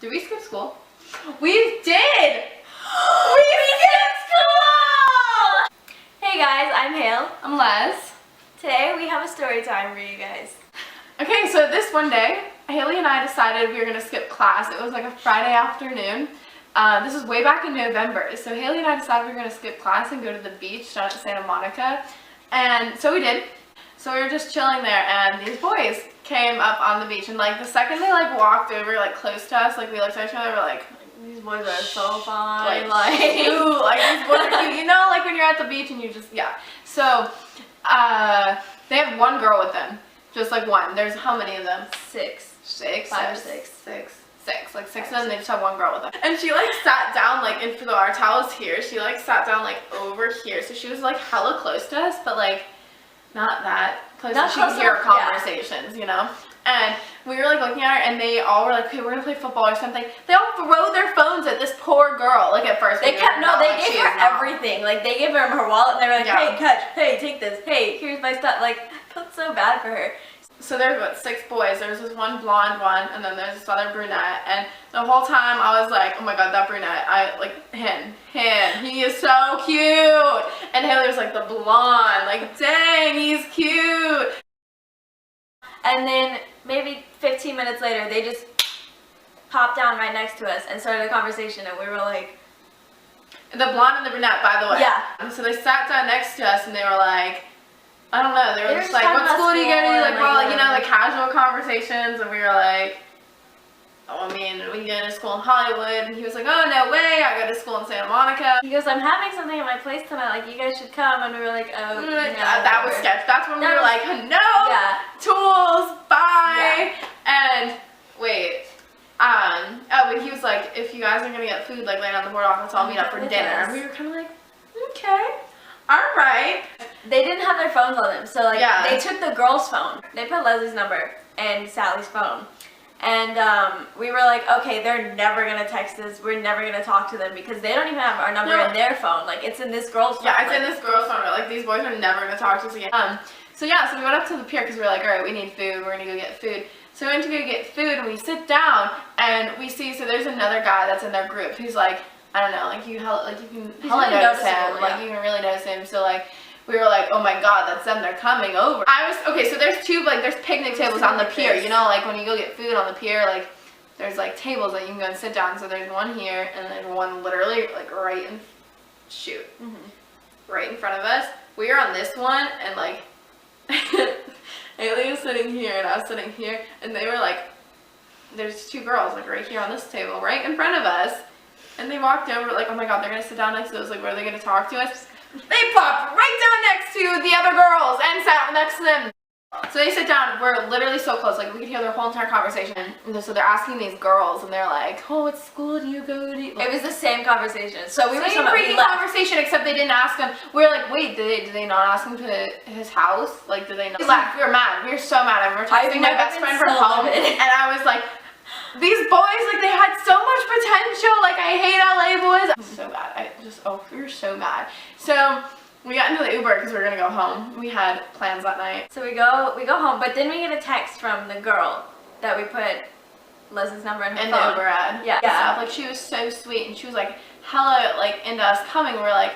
Did we skip school? We did! We skipped school! Hey guys, I'm Hale. I'm Les. Today we have a story time for you guys. Okay, so this one day, Haley and I decided we were going to skip class. It was like a Friday afternoon. This was way back in November. So Haley and I decided we were going to skip class and go to the beach down at Santa Monica. And so we did. So we were just chilling there, and these boys came up on the beach. And like the second they like walked over like close to us, like we looked at each other, we're like, These boys are so fine. like cute. Like these boys are cute. You know, like when you're at the beach and you just, yeah. So they have one girl with them. Just like one. There's how many of them? Six. Five or six. Like six of them, they just have one girl with them. And she like sat down like, and for our towels here, she like sat down like over here. So she was like hella close to us, but like not that close. Not she could hear our conversations, you know? And we were like looking at her, and they all were like, okay, we're gonna play football or something. They all throw their phones at this poor girl. Like at first, they kept, no, they gave her everything. Like they gave her wallet, and they were like, hey, catch, hey, take this, hey, here's my stuff. Like I felt so bad for her. So there's what, 6 boys. There's this one blonde one, and then there's this other brunette. And the whole time I was like, oh my god, that brunette, he is so cute. And Haley was like, the blonde, like dang, he's cute. And then maybe 15 minutes later, they just popped down right next to us and started a conversation, and we were like, the blonde and the brunette, by the way. Yeah. And so they sat down next to us, and they were like, I don't know, they were just like, what school do you go to? Like, well, you know, like casual conversations, and we were like, oh, I mean, we go to school in Hollywood, and he was like, oh, no way, I go to school in Santa Monica. He goes, I'm having something at my place tonight, like, you guys should come, and we were like, oh, no, that was sketch. That's when we were like, no, tools, bye, and wait, oh, but he was like, if you guys are gonna get food, like, laying on the boardwalk, let's all meet up for dinner, and we were kind of like, okay. Alright. They didn't have their phones on them, so like they took the girl's phone. They put Leslie's number and Sally's phone. And we were like, okay, they're never gonna text us, we're never gonna talk to them because they don't even have our number in their phone. Like it's in this girl's phone. Yeah, it's in this girl's phone. Like these boys are never gonna talk to us again. So yeah, so we went up to the pier because we were like, alright, we need food, we're gonna go get food. So we went to go get food, and we sit down and we see, so there's another guy that's in their group who's like, I don't know, like you can hella notice him, like you can really notice him. So like we were like, oh my god, that's them, they're coming over. Okay, so there's there's picnic tables on the pier, you know, like when you go get food on the pier, like there's like tables that you can go and sit down. So there's one here, and then one literally like right in right in front of us. We were on this one, and like Haley was sitting here and I was sitting here, and they were like, there's 2 girls like right here on this table right in front of us. And they walked over like, oh my god, they're going to sit down next to us. Like, what are they going to talk to us? They popped right down next to the other girls and sat next to them. So they sit down. We're literally so close. Like, we could hear their whole entire conversation. And so they're asking these girls, and they're like, oh, what school do you go to? Like, it was the same conversation. So we were same freaking conversation, except they didn't ask him. We were like, wait, did they not ask him to his house? Like, did they not? We left. We were mad. We were so mad. I remember texting my best friend from home, and I was like, these boys, like, they had so much potential. Like, I hate LA boys. I'm so mad. We were so mad. So we got into the Uber because we were gonna go home. We had plans that night. So we go home, but then we get a text from the girl that we put Leslie's number in her phone. The Uber ad. Yeah. Like, she was so sweet, and she was like hella like into us coming. We were like,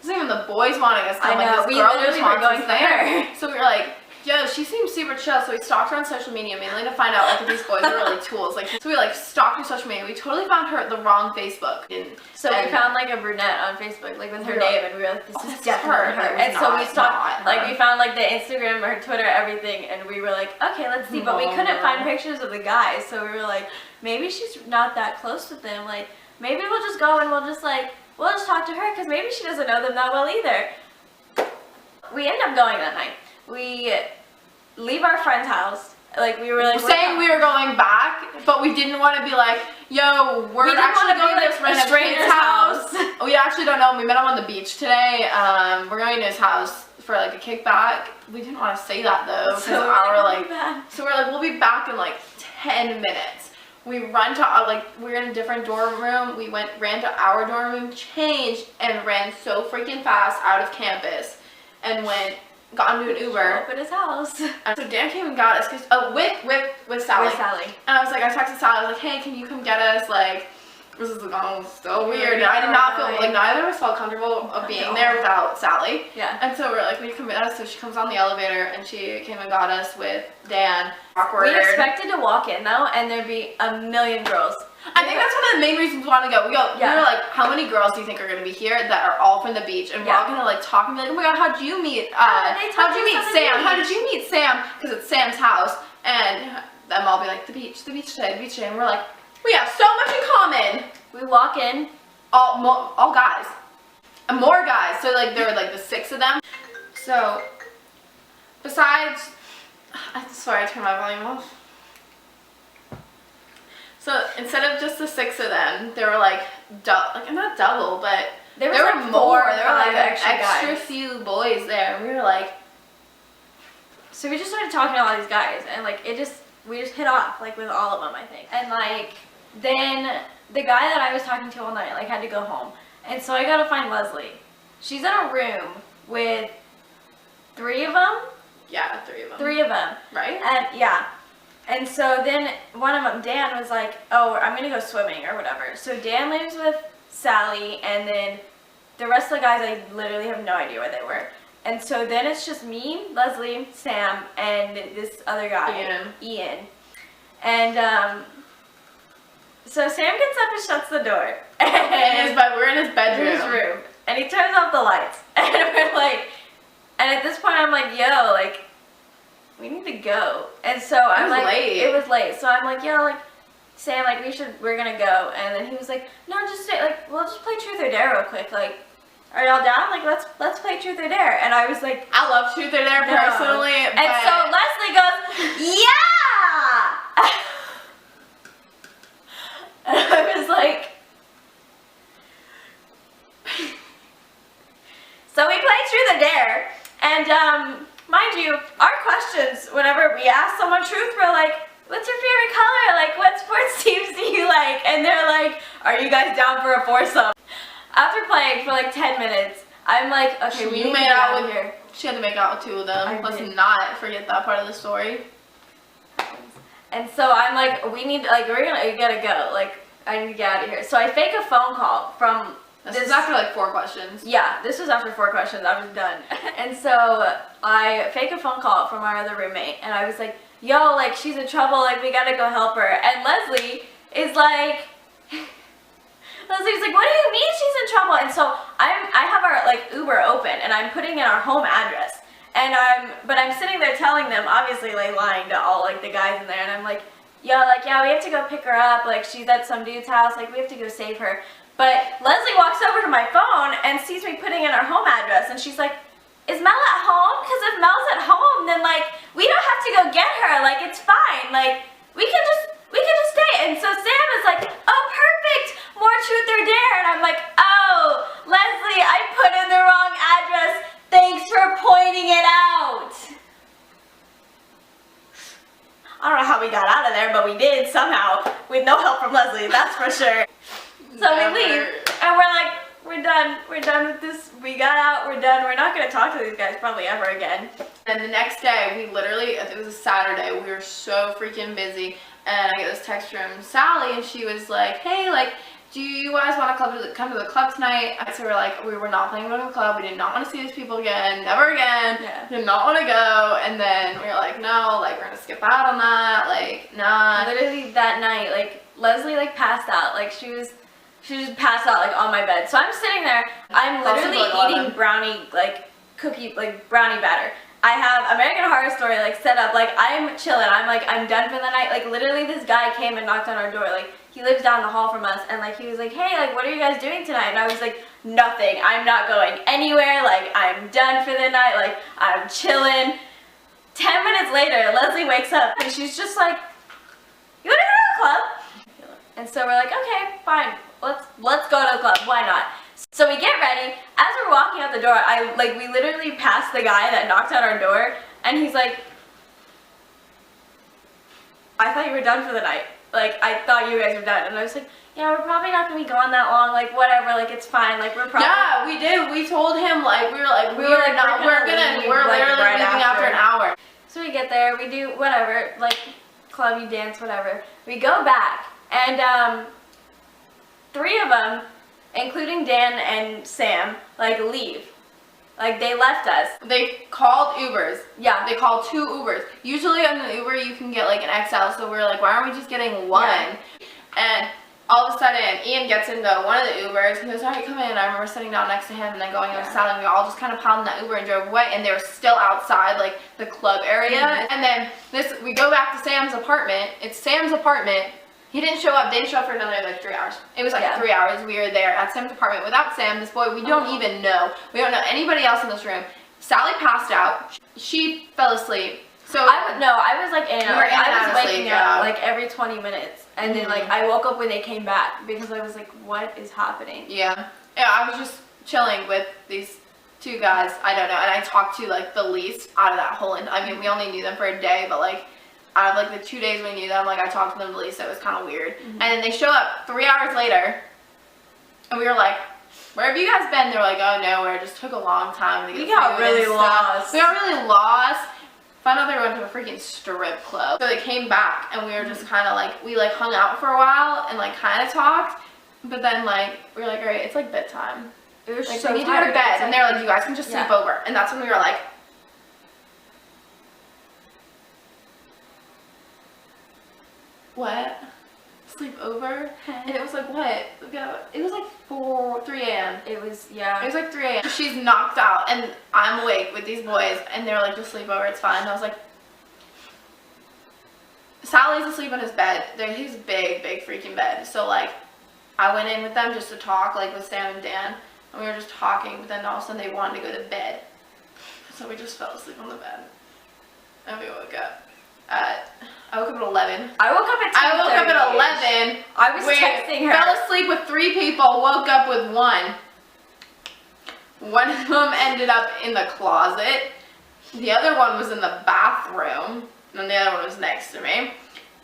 this isn't even the boys wanting us to come. I know. Like, this girl literally were going there. So we were like, yo, she seems super chill. So we stalked her on social media mainly to find out like if these boys were really tools. Like, so we like stalked her social media. We totally found her the wrong Facebook. So we found like a brunette on Facebook, like with her name, and we were like, this is definitely her. And so we stalked, like we found like the Instagram, her Twitter, everything, and we were like, okay, let's see. But we couldn't find pictures of the guys, so we were like, maybe she's not that close with them. Like, maybe we'll just go and we'll just talk to her because maybe she doesn't know them that well either. We end up going that night. We leave our friend's house. Like, we were like saying we were going back, but we didn't want to be like, yo, we're actually going to this random stranger's house. We actually don't know. We met him on the beach today. We're going to his house for like a kickback. We didn't want to say that though, so we're like, we'll be back in like 10 minutes. We run to we're in a different dorm room. We ran to our dorm room, changed, and ran so freaking fast out of campus, and went got into an Uber. Up at his house. So Dan came and got us, with Sally. With Sally. And I was like, I texted Sally, I was like, hey, can you come get us? Like, this is so weird. I did not feel, like, neither of us felt comfortable of being there without Sally. Yeah. And so we're like, will you come get us? So she comes on the elevator, and she came and got us with Dan. Awkward. We expected to walk in, though, and there'd be a million girls. I think that's one of the main reasons we want to go. We were like, how many girls do you think are going to be here that are all from the beach? And we're all going to like talk and be like, oh my god, how'd you meet, how'd you meet Sam? How did you meet Sam? Because it's Sam's house. And them all be like, the beach today. And we're like, we have so much in common. We walk in. All guys. And more guys. So like, there were like the 6 of them. So, besides, I swear I turned my volume off. So instead of just the 6 of them, there were like not double, but there were like more. There were like extra few boys there, and we were like. So we just started talking to all these guys, and like we just hit off like with all of them, I think. And like then the guy that I was talking to all night like had to go home, and so I gotta find Leslie. She's in a room with 3 of them. Yeah, 3 of them. 3 of them. Right. And yeah. And so then one of them, Dan, was like, oh, I'm going to go swimming or whatever. So Dan leaves with Sally, and then the rest of the guys, I literally have no idea where they were. And so then it's just me, Leslie, Sam, and this other guy, Ian. And so Sam gets up and shuts the door. We're in his bedroom. In his room. And he turns off the lights. And we're like, and at this point I'm like, yo, like, we need to go. And so I'm like, it was late. So I'm like, yo, like, Sam, like, we're gonna go. And then he was like, no, just stay, like, we'll just play Truth or Dare real quick. Like, are y'all down? Like, let's play Truth or Dare. And I was like, I love Truth or Dare personally. And so Leslie goes, yeah! And I was like, so we played Truth or Dare. And, mind you, our questions, whenever we ask someone truth, we're like, what's your favorite color? Like, what sports teams do you like? And they're like, are you guys down for a foursome? After playing for like 10 minutes, I'm like, okay, we need to get out of here. She had to make out with 2 of them. Let's not forget that part of the story. And so I'm like, we gotta go. Like, I need to get out of here. So I fake a phone call from... This was after like 4 questions. Yeah, this was after 4 questions. I was done. And so I fake a phone call from our other roommate, and I was like, yo, like, she's in trouble, like, we gotta go help her. And Leslie's like, what do you mean she's in trouble? And so I have our like Uber open, and I'm putting in our home address, and I'm sitting there telling them, obviously like lying to all like the guys in there, and I'm like, yo, like, yeah, we have to go pick her up, like, she's at some dude's house, like, we have to go save her. But Leslie walks over to my phone and sees me putting in our home address, and she's like, is Mel at home? Because if Mel's at home, then like, we don't have to go get her, like, it's fine, like, we can just stay. And so Sam is like, oh, perfect, more Truth or Dare. And I'm like, oh, Leslie, I put in the wrong address, thanks for pointing it out. I don't know how we got out of there, but we did somehow, with no help from Leslie, that's for sure. So we leave, and we're like, we're done with this, we got out, we're done, we're not going to talk to these guys probably ever again. And the next day, we literally, it was a Saturday, we were so freaking busy, and I get this text from Sally, and she was like, hey, like, do you guys want to come to the club tonight? So we're like, we were not planning to go to the club, we did not want to see these people again, never again, did not want to go, and then we were like, no, like, we're going to skip out on that, like, nah. Literally that night, like, Leslie, like, passed out, like, she just passed out like on my bed. So I'm sitting there, I'm literally eating brownie, like cookie, like brownie batter. I have American Horror Story like set up, like I'm chilling, I'm done for the night. Like literally this guy came and knocked on our door, like he lives down the hall from us, and like he was like, hey, like what are you guys doing tonight? And I was like, nothing, I'm not going anywhere, like I'm done for the night, like I'm chilling. 10 minutes later, Leslie wakes up and she's just like, you wanna go to the club? And so we're like, okay, fine. Let's go to the club, why not? So we get ready. As we're walking out the door, we literally passed the guy that knocked on our door, and he's like, I thought you were done for the night. like, I thought you guys were done. And I was like, yeah, we're probably not going to be gone that long. Like, whatever. Like, it's fine. Like, we're probably... Yeah, we did. We told him, like, we're literally leaving after an hour. So we get there. We do whatever. Like, clubby dance, whatever. We go back. And, 3 of them, including Dan and Sam, like, leave. Like, they left us. They called Ubers. Yeah. They called 2 Ubers. Usually on an Uber you can get like an XL, so we were like, why aren't we just getting 1? Yeah. And all of a sudden, Ian gets into one of the Ubers. He goes, all right, come in. I remember sitting down next to him and then going over to Sally, and we all just kind of piled in that Uber and drove away. And they were still outside, like, the club area. Mm-hmm. And then we go back to Sam's apartment. It's Sam's apartment. He didn't show up. They didn't show up for another, like, 3 hours. It was, like, 3 hours. We were there at Sam's apartment without Sam, this boy we don't even know. We don't know anybody else in this room. Sally passed out. She fell asleep. So I was, like, I was waking up, like, every 20 minutes. And then, like, I woke up when they came back because I was like, what is happening? Yeah. Yeah, I was just chilling with these 2 guys. I don't know. And I talked to, like, the least out of that whole... I mean, we only knew them for a day, but, like... Out of, like, the 2 days we knew them, like, I talked to them the least, so it was kind of weird. Mm-hmm. And then they show up 3 hours later, and we were like, where have you guys been? They were like, oh, nowhere. It just took a long time to get We got really lost. We got really lost. Found out they went to a freaking strip club. So they came back, and we were just kind of, like, we, like, hung out for a while and, like, kind of talked. But then, like, we were like, all right, it's, like, bedtime. We were like, so we need to go to bed. And they were like, you guys can just sleep over. And that's when we were like, what? Sleep over? And it was like, what? It was like 3 a.m. It was, yeah. It was like 3 a.m. She's knocked out, and I'm awake with these boys, and they're like, just sleep over, it's fine. And I was like, Sally's asleep in his bed. He's a big, big freaking bed. So, like, I went in with them just to talk, like, with Sam and Dan, and we were just talking, but then all of a sudden they wanted to go to bed. So we just fell asleep on the bed, and we woke up at... I woke up at 11. I woke up at 10:30. I woke up at 11. I was texting her. Fell asleep with 3 people, woke up with 1. One of them ended up in the closet. The other one was in the bathroom. And the other one was next to me.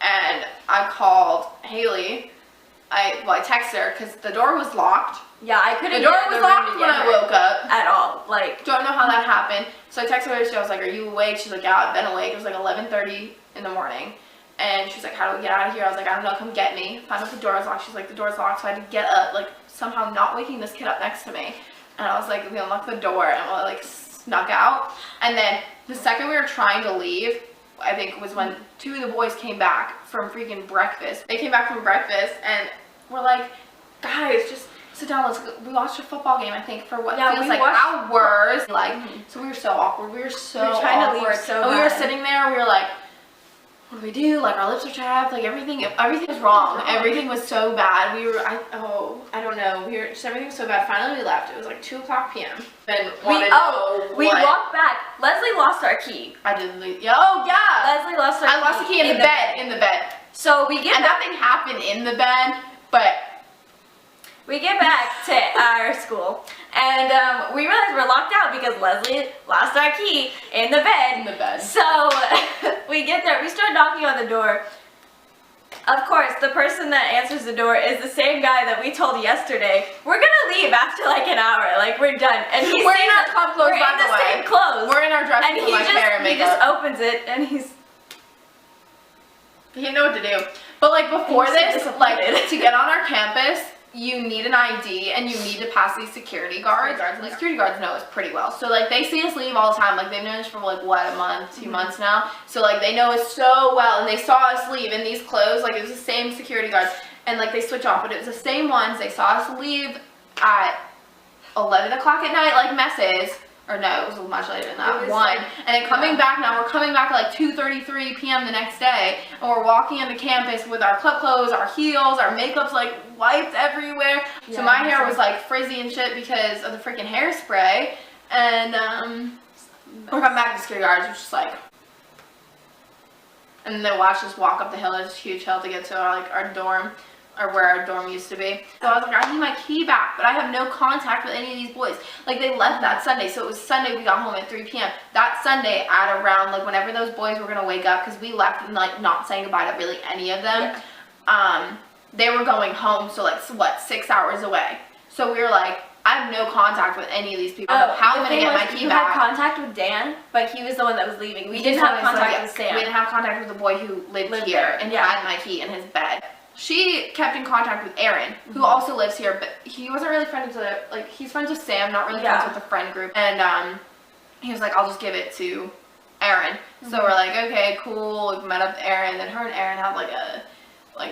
And I called Haley. I texted her because the door was locked. Yeah, I couldn't The door was locked when I woke up. At all. Like, don't know how that happened. So I texted her. I was like, are you awake? She's like, yeah, I've been awake. It was like 11:30 in the morning. And she's like, how do we get out of here? I was like, I don't know, come get me. Found out the door was locked. She's like, the door's locked. So I had to get up, like, somehow not waking this kid up next to me. And I was like, we unlocked the door, and we, like, snuck out. And then the second we were trying to leave, I think was when 2 of the boys came back from freaking breakfast. They came back from breakfast, and we're like, guys, just sit down, let's go. We watched a football game, I think, for what feels like hours. Like, so we were so awkward. We were trying to leave so bad. We were sitting there, we were like, what do we do? Like, our lips are chapped, like, everything was wrong. Everything was so bad. I don't know. Everything was so bad. Finally, we left. It was like 2:00 p.m. Then we walked back. Leslie lost our key. I didn't leave. Oh, yeah. Leslie lost our key. I lost the key in the bed. So we get back. Nothing happened in the bed, but we get back to our school, and we realize we're locked out because Leslie lost our key in the bed. So we get there. We start knocking on the door. Of course, the person that answers the door is the same guy that we told yesterday, we're gonna leave after like an hour, like we're done. And we're in our club clothes, by the way. We're in the same clothes. We're in our dress and he just opens it, and he didn't know what to do. But like before this, like to get on our campus, you need an ID and you need to pass these security guards. And the security guards know us pretty well. So like they see us leave all the time. Like they've known us for like what, a month, 2 months now. So like they know us so well, and they saw us leave in these clothes. Like it was the same security guards, and like they switch off, but it was the same ones. They saw us leave at 11 o'clock at night, like messes. Or no, it was much later than that, 1. And then coming back now, we're coming back at like 2:33 p.m. the next day, and we're walking into campus with our club clothes, our heels, our makeup's like wiped everywhere. Yeah, so my hair was like frizzy and shit because of the freaking hairspray. And we're coming back to the security guards, which is like, and then they watched us walk up the hill. There's this huge hill to get to our dorm. Or where our dorm used to be. So I was like, I need my key back, but I have no contact with any of these boys. Like, they left that Sunday, so it was Sunday, we got home at 3 p.m. That Sunday, at around, like, whenever those boys were going to wake up, because we left and, like, not saying goodbye to really any of them. they were going home, so like, what, 6 hours away. So we were like, I have no contact with any of these people. How am I going to get my key back? You had contact with Dan, but he was the one that was leaving. We didn't have contact with Sam. We didn't have contact with the boy who lived here and had my key in his bed. She kept in contact with Aaron, who also lives here, but he wasn't really friends with it. Like, he's friends with Sam, not really friends with the friend group. And he was like, I'll just give it to Aaron. So we're like, okay, cool. We met up with Aaron. Then her and Aaron had like a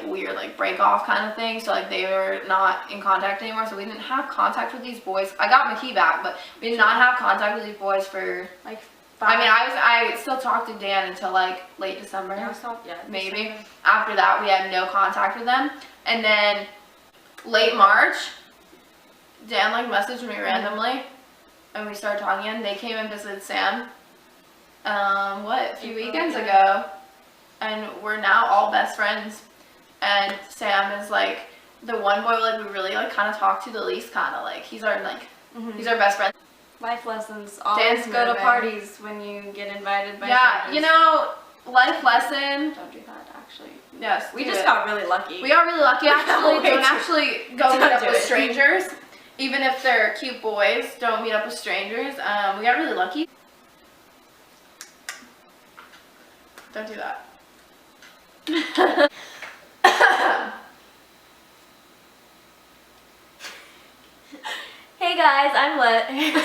weird break off kind of thing, so like they were not in contact anymore, so we didn't have contact with these boys. I got my key back, but we did not have contact with these boys for like 5. I mean, I still talked to Dan until like late December, maybe. December. After that, we had no contact with them, and then late March, Dan like messaged me randomly, and we started talking again. They came and visited Sam, a few weekends ago, and we're now all best friends. And Sam is like the one boy like we really like kind of talk to the least, kind of like he's our he's our best friend. Life lessons. Always go to parties when you get invited by friends. You know, life lesson. Don't do that, actually. Yes, we just got really lucky. We got really lucky, actually. Don't actually go meet up with strangers, even if they're cute boys. Don't meet up with strangers. We got really lucky. Don't do that. Hey guys, I'm Lit.